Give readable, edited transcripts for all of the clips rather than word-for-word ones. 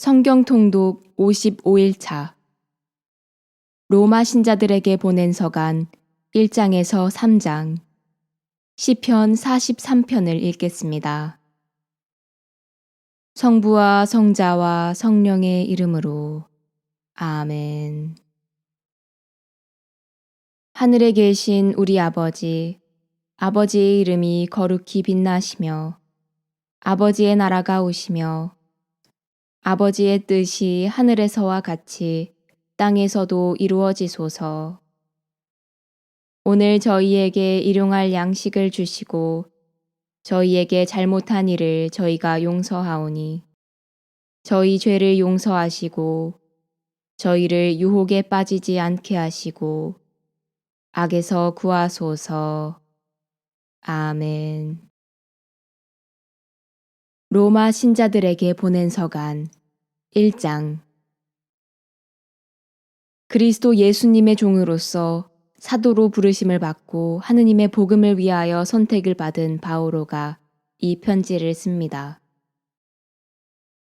성경 통독 55일차 로마 신자들에게 보낸 서간 1장에서 3장 시편 43편을 읽겠습니다. 성부와 성자와 성령의 이름으로 아멘. 하늘에 계신 우리 아버지, 아버지의 이름이 거룩히 빛나시며 아버지의 나라가 오시며 아버지의 뜻이 하늘에서와 같이 땅에서도 이루어지소서. 오늘 저희에게 일용할 양식을 주시고 저희에게 잘못한 일을 저희가 용서하오니 저희 죄를 용서하시고 저희를 유혹에 빠지지 않게 하시고 악에서 구하소서. 아멘. 로마 신자들에게 보낸 서간 1장 그리스도 예수님의 종으로서 사도로 부르심을 받고 하느님의 복음을 위하여 선택을 받은 바오로가 이 편지를 씁니다.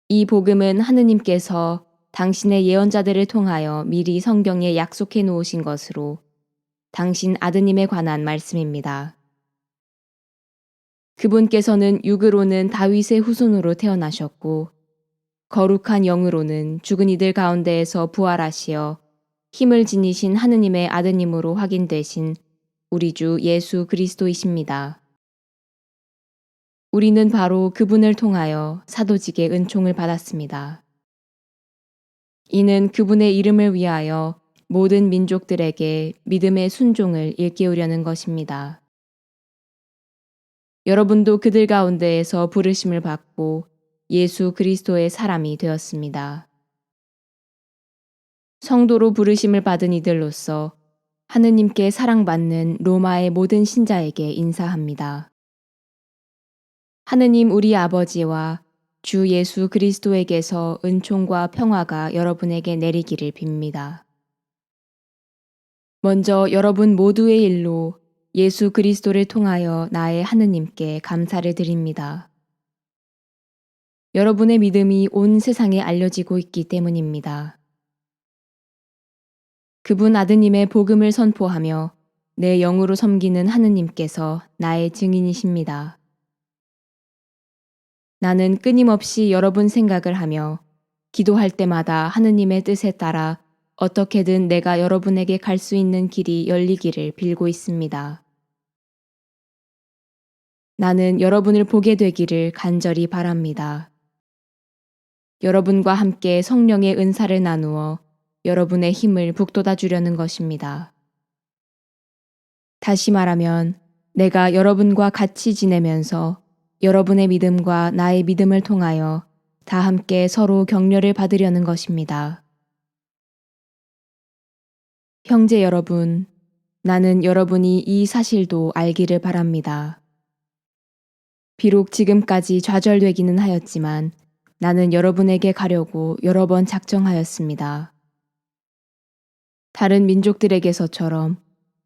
이 복음은 하느님께서 당신의 예언자들을 통하여 미리 성경에 약속해 놓으신 것으로 당신 아드님에 관한 말씀입니다. 그분께서는 육으로는 다윗의 후손으로 태어나셨고 거룩한 영으로는 죽은 이들 가운데에서 부활하시어 힘을 지니신 하느님의 아드님으로 확인되신 우리 주 예수 그리스도이십니다. 우리는 바로 그분을 통하여 사도직의 은총을 받았습니다. 이는 그분의 이름을 위하여 모든 민족들에게 믿음의 순종을 일깨우려는 것입니다. 여러분도 그들 가운데에서 부르심을 받고 예수 그리스도의 사람이 되었습니다. 성도로 부르심을 받은 이들로서 하느님께 사랑받는 로마의 모든 신자에게 인사합니다. 하느님 우리 아버지와 주 예수 그리스도에게서 은총과 평화가 여러분에게 내리기를 빕니다. 먼저 여러분 모두의 일로 예수 그리스도를 통하여 나의 하느님께 감사를 드립니다. 여러분의 믿음이 온 세상에 알려지고 있기 때문입니다. 그분 아드님의 복음을 선포하며 내 영으로 섬기는 하느님께서 나의 증인이십니다. 나는 끊임없이 여러분 생각을 하며 기도할 때마다 하느님의 뜻에 따라 어떻게든 내가 여러분에게 갈 수 있는 길이 열리기를 빌고 있습니다. 나는 여러분을 보게 되기를 간절히 바랍니다. 여러분과 함께 성령의 은사를 나누어 여러분의 힘을 북돋아 주려는 것입니다. 다시 말하면 내가 여러분과 같이 지내면서 여러분의 믿음과 나의 믿음을 통하여 다 함께 서로 격려를 받으려는 것입니다. 형제 여러분, 나는 여러분이 이 사실도 알기를 바랍니다. 비록 지금까지 좌절되기는 하였지만 나는 여러분에게 가려고 여러 번 작정하였습니다. 다른 민족들에게서처럼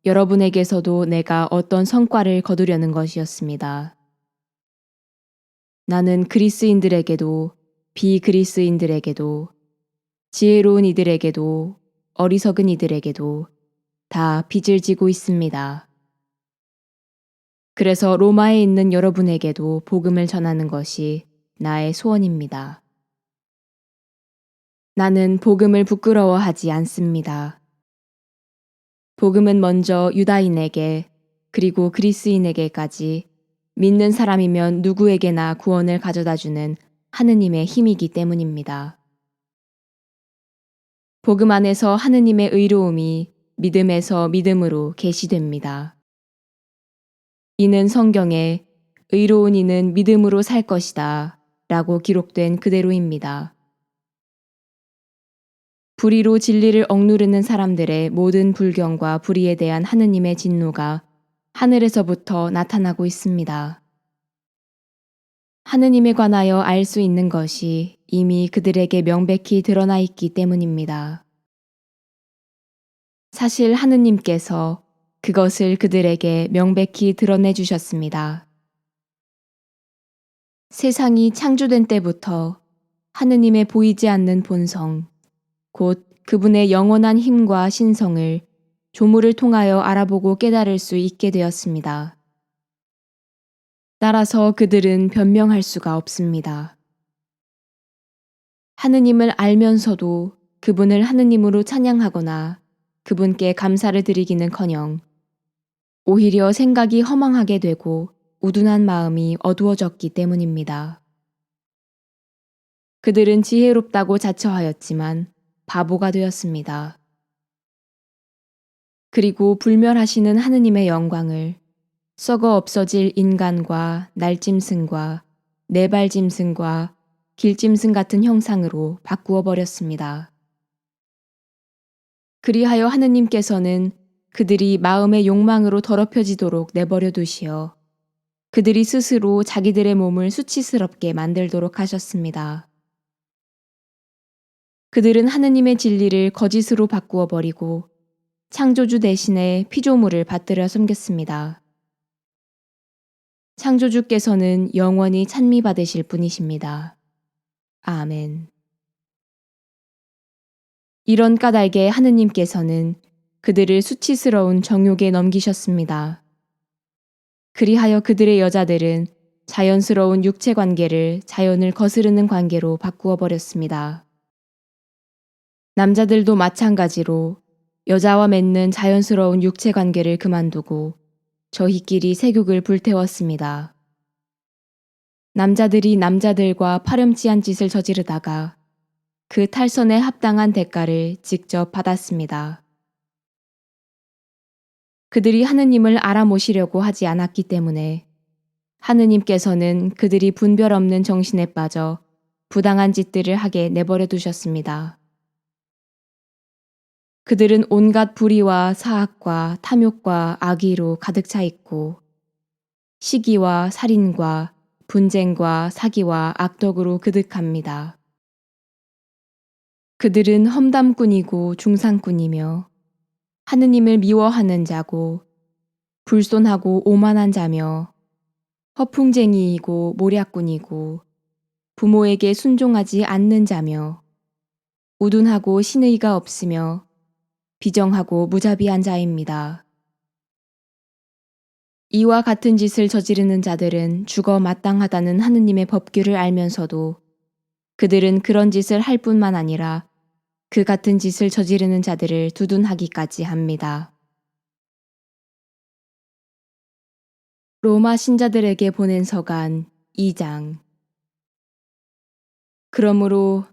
여러분에게서도 내가 어떤 성과를 거두려는 것이었습니다. 나는 그리스인들에게도 비그리스인들에게도 지혜로운 이들에게도 어리석은 이들에게도 다 빚을 지고 있습니다. 그래서 로마에 있는 여러분에게도 복음을 전하는 것이 나의 소원입니다. 나는 복음을 부끄러워하지 않습니다. 복음은 먼저 유다인에게 그리고 그리스인에게까지 믿는 사람이면 누구에게나 구원을 가져다주는 하느님의 힘이기 때문입니다. 복음 안에서 하느님의 의로움이 믿음에서 믿음으로 계시됩니다. 이는 성경에 의로운 이는 믿음으로 살 것이다 라고 기록된 그대로입니다. 불의로 진리를 억누르는 사람들의 모든 불경과 불의에 대한 하느님의 진노가 하늘에서부터 나타나고 있습니다. 하느님에 관하여 알 수 있는 것이 이미 그들에게 명백히 드러나 있기 때문입니다. 사실 하느님께서 그것을 그들에게 명백히 드러내 주셨습니다. 세상이 창조된 때부터 하느님의 보이지 않는 본성, 곧 그분의 영원한 힘과 신성을 조물을 통하여 알아보고 깨달을 수 있게 되었습니다. 따라서 그들은 변명할 수가 없습니다. 하느님을 알면서도 그분을 하느님으로 찬양하거나 그분께 감사를 드리기는커녕 오히려 생각이 허망하게 되고 우둔한 마음이 어두워졌기 때문입니다. 그들은 지혜롭다고 자처하였지만 바보가 되었습니다. 그리고 불멸하시는 하느님의 영광을 썩어 없어질 인간과 날짐승과 네발짐승과 길짐승 같은 형상으로 바꾸어 버렸습니다. 그리하여 하느님께서는 그들이 마음의 욕망으로 더럽혀지도록 내버려 두시어 그들이 스스로 자기들의 몸을 수치스럽게 만들도록 하셨습니다. 그들은 하느님의 진리를 거짓으로 바꾸어 버리고 창조주 대신에 피조물을 받들여 섬겼습니다. 창조주께서는 영원히 찬미받으실 분이십니다. 아멘. 이런 까닭에 하느님께서는 그들을 수치스러운 정욕에 넘기셨습니다. 그리하여 그들의 여자들은 자연스러운 육체 관계를 자연을 거스르는 관계로 바꾸어 버렸습니다. 남자들도 마찬가지로 여자와 맺는 자연스러운 육체 관계를 그만두고 저희끼리 세욕을 불태웠습니다. 남자들이 남자들과 파렴치한 짓을 저지르다가 그 탈선에 합당한 대가를 직접 받았습니다. 그들이 하느님을 알아모시려고 하지 않았기 때문에 하느님께서는 그들이 분별 없는 정신에 빠져 부당한 짓들을 하게 내버려 두셨습니다. 그들은 온갖 불의와 사악과 탐욕과 악의로 가득 차 있고 시기와 살인과 분쟁과 사기와 악덕으로 그득합니다. 그들은 험담꾼이고 중상꾼이며 하느님을 미워하는 자고 불손하고 오만한 자며 허풍쟁이이고 모략꾼이고 부모에게 순종하지 않는 자며 우둔하고 신의가 없으며 비정하고 무자비한 자입니다. 이와 같은 짓을 저지르는 자들은 죽어 마땅하다는 하느님의 법규를 알면서도 그들은 그런 짓을 할 뿐만 아니라 그 같은 짓을 저지르는 자들을 두둔하기까지 합니다. 로마 신자들에게 보낸 서간 2장. 그러므로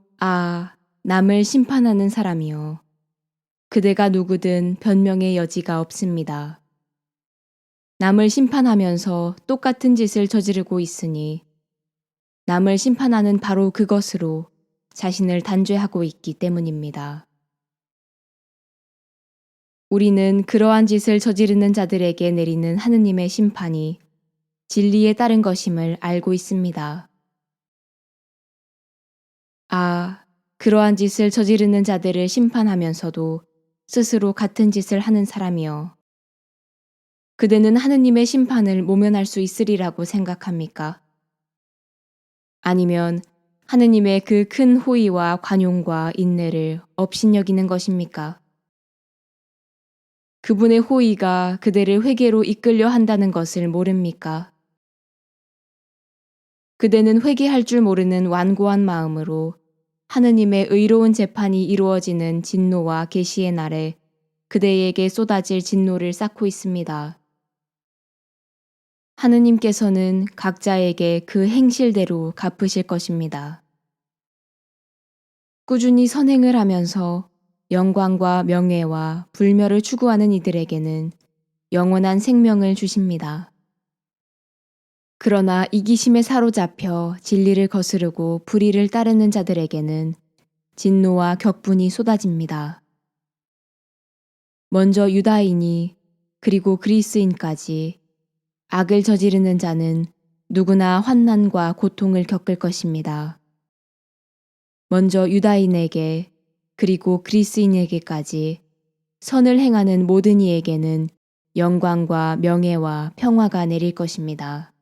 남을 심판하는 사람이여, 그대가 누구든 변명의 여지가 없습니다. 남을 심판하면서 똑같은 짓을 저지르고 있으니 남을 심판하는 바로 그것으로 자신을 단죄하고 있기 때문입니다. 우리는 그러한 짓을 저지르는 자들에게 내리는 하느님의 심판이 진리에 따른 것임을 알고 있습니다. 그러한 짓을 저지르는 자들을 심판하면서도 스스로 같은 짓을 하는 사람이여, 그대는 하느님의 심판을 모면할 수 있으리라고 생각합니까? 아니면 하느님의 그 큰 호의와 관용과 인내를 업신여기는 것입니까? 그분의 호의가 그대를 회개로 이끌려 한다는 것을 모릅니까? 그대는 회개할 줄 모르는 완고한 마음으로 하느님의 의로운 재판이 이루어지는 진노와 계시의 날에 그대에게 쏟아질 진노를 쌓고 있습니다. 하느님께서는 각자에게 그 행실대로 갚으실 것입니다. 꾸준히 선행을 하면서 영광과 명예와 불멸을 추구하는 이들에게는 영원한 생명을 주십니다. 그러나 이기심에 사로잡혀 진리를 거스르고 불의를 따르는 자들에게는 진노와 격분이 쏟아집니다. 먼저 유다인이 그리고 그리스인까지 악을 저지르는 자는 누구나 환난과 고통을 겪을 것입니다. 먼저 유다인에게 그리고 그리스인에게까지 선을 행하는 모든 이에게는 영광과 명예와 평화가 내릴 것입니다.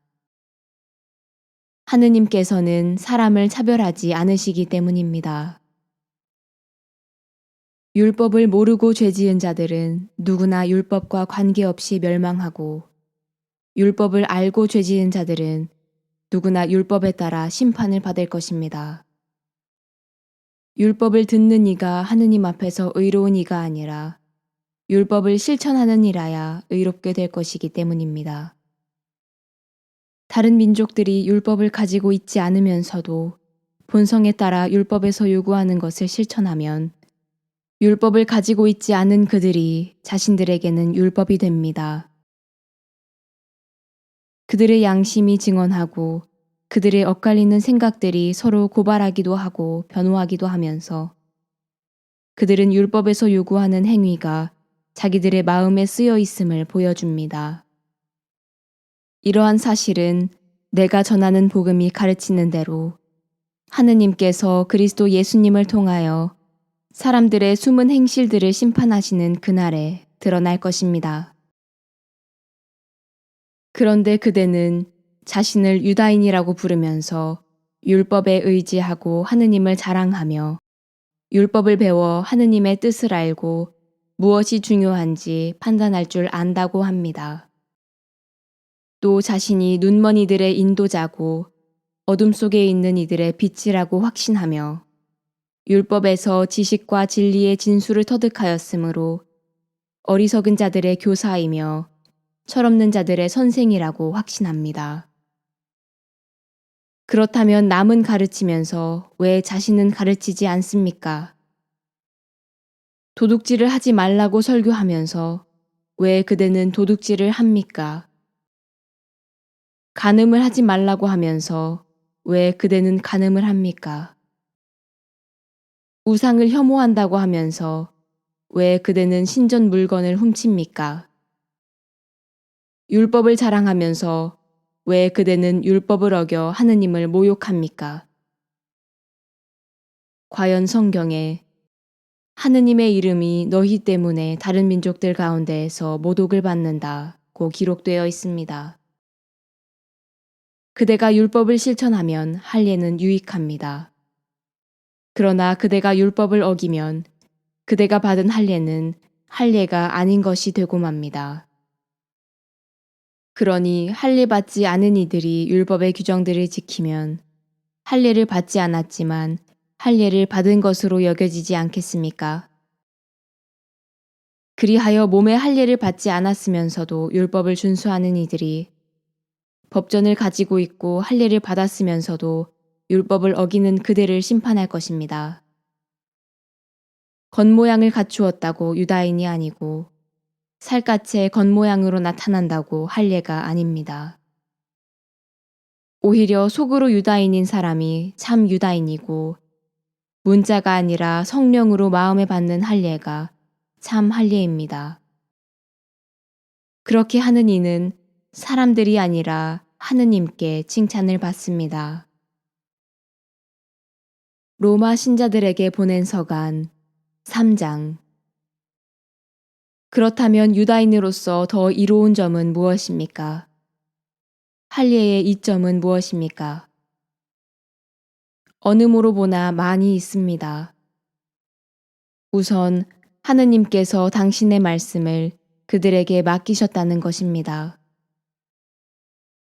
하느님께서는 사람을 차별하지 않으시기 때문입니다. 율법을 모르고 죄지은 자들은 누구나 율법과 관계없이 멸망하고, 율법을 알고 죄지은 자들은 누구나 율법에 따라 심판을 받을 것입니다. 율법을 듣는 이가 하느님 앞에서 의로운 이가 아니라 율법을 실천하는 이라야 의롭게 될 것이기 때문입니다. 다른 민족들이 율법을 가지고 있지 않으면서도 본성에 따라 율법에서 요구하는 것을 실천하면 율법을 가지고 있지 않은 그들이 자신들에게는 율법이 됩니다. 그들의 양심이 증언하고 그들의 엇갈리는 생각들이 서로 고발하기도 하고 변호하기도 하면서 그들은 율법에서 요구하는 행위가 자기들의 마음에 쓰여 있음을 보여줍니다. 이러한 사실은 내가 전하는 복음이 가르치는 대로 하느님께서 그리스도 예수님을 통하여 사람들의 숨은 행실들을 심판하시는 그날에 드러날 것입니다. 그런데 그대는 자신을 유다인이라고 부르면서 율법에 의지하고 하느님을 자랑하며 율법을 배워 하느님의 뜻을 알고 무엇이 중요한지 판단할 줄 안다고 합니다. 또 자신이 눈먼 이들의 인도자고 어둠 속에 있는 이들의 빛이라고 확신하며 율법에서 지식과 진리의 진수를 터득하였으므로 어리석은 자들의 교사이며 철없는 자들의 선생이라고 확신합니다. 그렇다면 남은 가르치면서 왜 자신은 가르치지 않습니까? 도둑질을 하지 말라고 설교하면서 왜 그대는 도둑질을 합니까? 간음을 하지 말라고 하면서 왜 그대는 간음을 합니까? 우상을 혐오한다고 하면서 왜 그대는 신전 물건을 훔칩니까? 율법을 자랑하면서 왜 그대는 율법을 어겨 하느님을 모욕합니까? 과연 성경에 하느님의 이름이 너희 때문에 다른 민족들 가운데에서 모독을 받는다고 기록되어 있습니다. 그대가 율법을 실천하면 할례는 유익합니다. 그러나 그대가 율법을 어기면 그대가 받은 할례는 할례가 아닌 것이 되고 맙니다. 그러니 할례 받지 않은 이들이 율법의 규정들을 지키면 할례를 받지 않았지만 할례를 받은 것으로 여겨지지 않겠습니까? 그리하여 몸의 할례를 받지 않았으면서도 율법을 준수하는 이들이 법전을 가지고 있고 할례를 받았으면서도 율법을 어기는 그들을 심판할 것입니다. 겉모양을 갖추었다고 유다인이 아니고 살갗의 겉모양으로 나타난다고 할례가 아닙니다. 오히려 속으로 유다인인 사람이 참 유다인이고 문자가 아니라 성령으로 마음에 받는 할례가 참 할례입니다. 그렇게 하는 이는 사람들이 아니라 하느님께 칭찬을 받습니다. 로마 신자들에게 보낸 서간 3장. 그렇다면 유다인으로서 더 이로운 점은 무엇입니까? 할례의 이점은 무엇입니까? 어느 모로 보나 많이 있습니다. 우선 하느님께서 당신의 말씀을 그들에게 맡기셨다는 것입니다.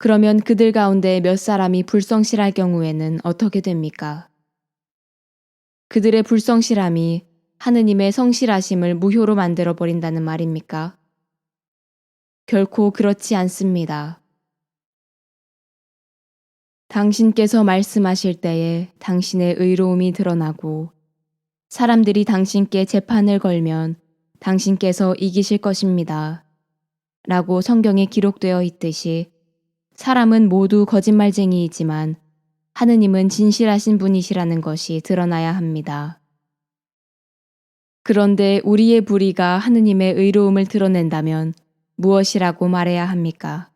그러면 그들 가운데 몇 사람이 불성실할 경우에는 어떻게 됩니까? 그들의 불성실함이 하느님의 성실하심을 무효로 만들어 버린다는 말입니까? 결코 그렇지 않습니다. 당신께서 말씀하실 때에 당신의 의로움이 드러나고 사람들이 당신께 재판을 걸면 당신께서 이기실 것입니다. 라고 성경에 기록되어 있듯이 사람은 모두 거짓말쟁이이지만 하느님은 진실하신 분이시라는 것이 드러나야 합니다. 그런데 우리의 불의가 하느님의 의로움을 드러낸다면 무엇이라고 말해야 합니까?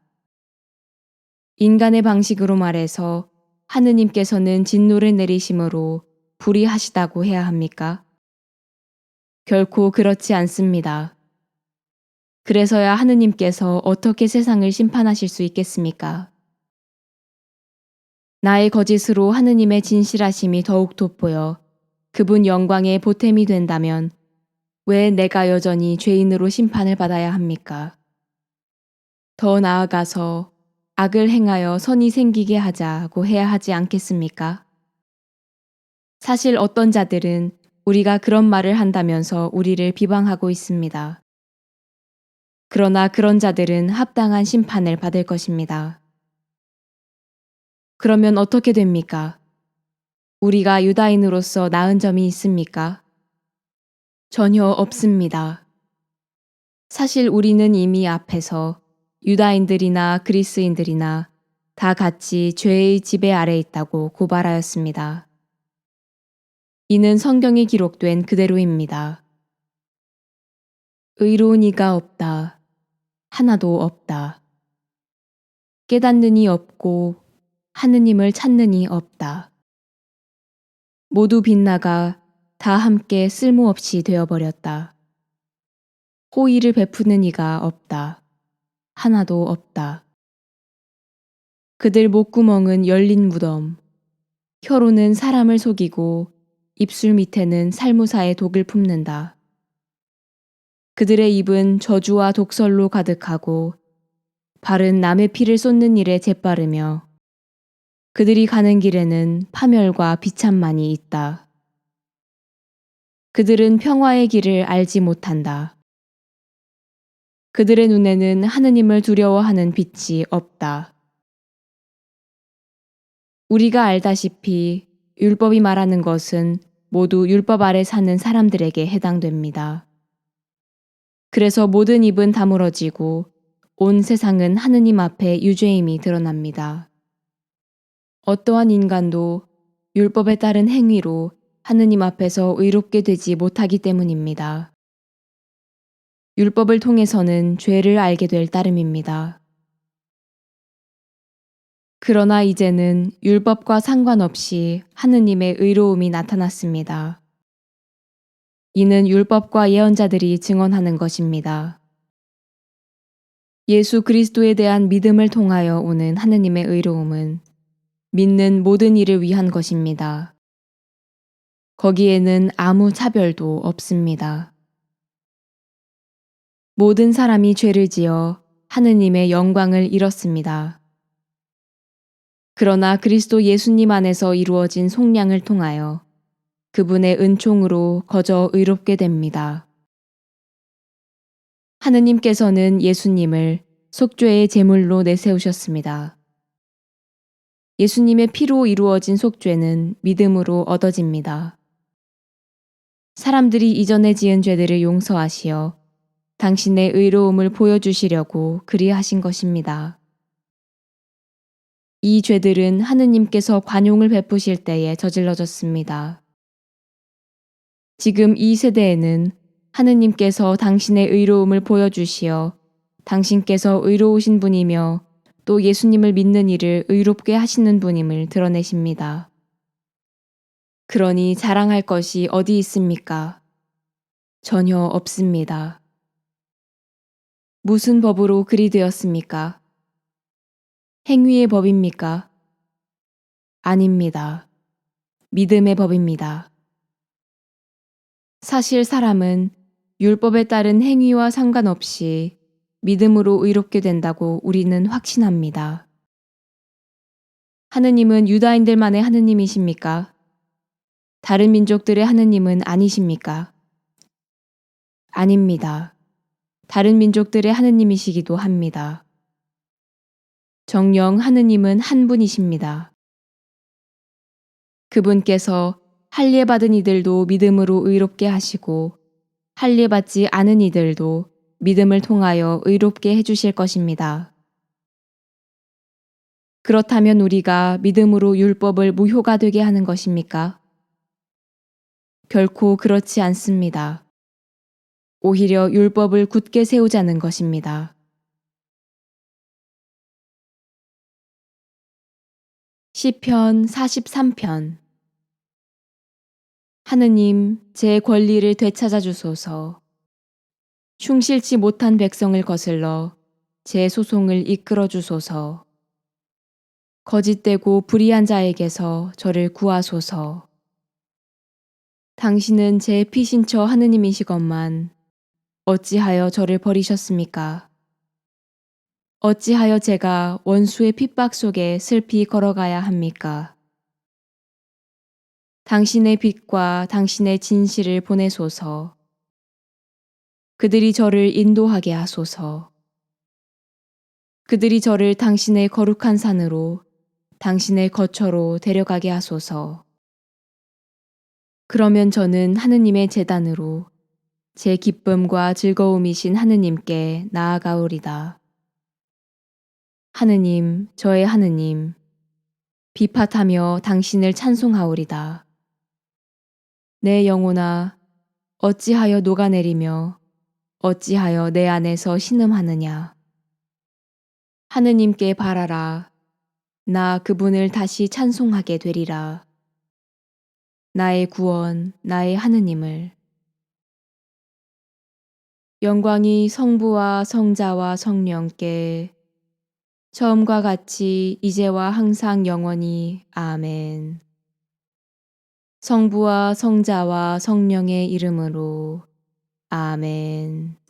인간의 방식으로 말해서 하느님께서는 진노를 내리심으로 불의하시다고 해야 합니까? 결코 그렇지 않습니다. 그래서야 하느님께서 어떻게 세상을 심판하실 수 있겠습니까? 나의 거짓으로 하느님의 진실하심이 더욱 돋보여 그분 영광의 보탬이 된다면 왜 내가 여전히 죄인으로 심판을 받아야 합니까? 더 나아가서 악을 행하여 선이 생기게 하자고 해야 하지 않겠습니까? 사실 어떤 자들은 우리가 그런 말을 한다면서 우리를 비방하고 있습니다. 그러나 그런 자들은 합당한 심판을 받을 것입니다. 그러면 어떻게 됩니까? 우리가 유다인으로서 나은 점이 있습니까? 전혀 없습니다. 사실 우리는 이미 앞에서 유다인들이나 그리스인들이나 다 같이 죄의 지배 아래 있다고 고발하였습니다. 이는 성경에 기록된 그대로입니다. 의로운 이가 없다. 하나도 없다. 깨닫는 이 없고 하느님을 찾는 이 없다. 모두 빗나가 다 함께 쓸모없이 되어버렸다. 호의를 베푸는 이가 없다. 하나도 없다. 그들 목구멍은 열린 무덤, 혀로는 사람을 속이고 입술 밑에는 살무사의 독을 품는다. 그들의 입은 저주와 독설로 가득하고 발은 남의 피를 쏟는 일에 재빠르며 그들이 가는 길에는 파멸과 비참만이 있다. 그들은 평화의 길을 알지 못한다. 그들의 눈에는 하느님을 두려워하는 빛이 없다. 우리가 알다시피 율법이 말하는 것은 모두 율법 아래 사는 사람들에게 해당됩니다. 그래서 모든 입은 다물어지고 온 세상은 하느님 앞에 유죄임이 드러납니다. 어떠한 인간도 율법에 따른 행위로 하느님 앞에서 의롭게 되지 못하기 때문입니다. 율법을 통해서는 죄를 알게 될 따름입니다. 그러나 이제는 율법과 상관없이 하느님의 의로움이 나타났습니다. 이는 율법과 예언자들이 증언하는 것입니다. 예수 그리스도에 대한 믿음을 통하여 오는 하느님의 의로움은 믿는 모든 이를 위한 것입니다. 거기에는 아무 차별도 없습니다. 모든 사람이 죄를 지어 하느님의 영광을 잃었습니다. 그러나 그리스도 예수님 안에서 이루어진 속량을 통하여 그분의 은총으로 거저 의롭게 됩니다. 하느님께서는 예수님을 속죄의 제물로 내세우셨습니다. 예수님의 피로 이루어진 속죄는 믿음으로 얻어집니다. 사람들이 이전에 지은 죄들을 용서하시어 당신의 의로움을 보여주시려고 그리하신 것입니다. 이 죄들은 하느님께서 관용을 베푸실 때에 저질러졌습니다. 지금 이 세대에는 하느님께서 당신의 의로움을 보여주시어 당신께서 의로우신 분이며 또 예수님을 믿는 이를 의롭게 하시는 분임을 드러내십니다. 그러니 자랑할 것이 어디 있습니까? 전혀 없습니다. 무슨 법으로 그리 되었습니까? 행위의 법입니까? 아닙니다. 믿음의 법입니다. 사실 사람은 율법에 따른 행위와 상관없이 믿음으로 의롭게 된다고 우리는 확신합니다. 하느님은 유다인들만의 하느님이십니까? 다른 민족들의 하느님은 아니십니까? 아닙니다. 다른 민족들의 하느님이시기도 합니다. 정녕 하느님은 한 분이십니다. 그분께서 할례받은 이들도 믿음으로 의롭게 하시고 할례받지 않은 이들도 믿음을 통하여 의롭게 해주실 것입니다. 그렇다면 우리가 믿음으로 율법을 무효가 되게 하는 것입니까? 결코 그렇지 않습니다. 오히려 율법을 굳게 세우자는 것입니다. 시편 43편. 하느님, 제 권리를 되찾아 주소서. 충실치 못한 백성을 거슬러 제 소송을 이끌어 주소서. 거짓되고 불의한 자에게서 저를 구하소서. 당신은 제 피신처 하느님이시건만 어찌하여 저를 버리셨습니까? 어찌하여 제가 원수의 핍박 속에 슬피 걸어가야 합니까? 당신의 빛과 당신의 진실을 보내소서. 그들이 저를 인도하게 하소서. 그들이 저를 당신의 거룩한 산으로, 당신의 거처로 데려가게 하소서. 그러면 저는 하느님의 제단으로 제 기쁨과 즐거움이신 하느님께 나아가오리다. 하느님, 저의 하느님, 비팟하며 당신을 찬송하오리다. 내 영혼아, 어찌하여 녹아내리며 어찌하여 내 안에서 신음하느냐. 하느님께 바라라. 나 그분을 다시 찬송하게 되리라. 나의 구원, 나의 하느님을. 영광이 성부와 성자와 성령께 처음과 같이 이제와 항상 영원히 아멘. 성부와 성자와 성령의 이름으로 아멘.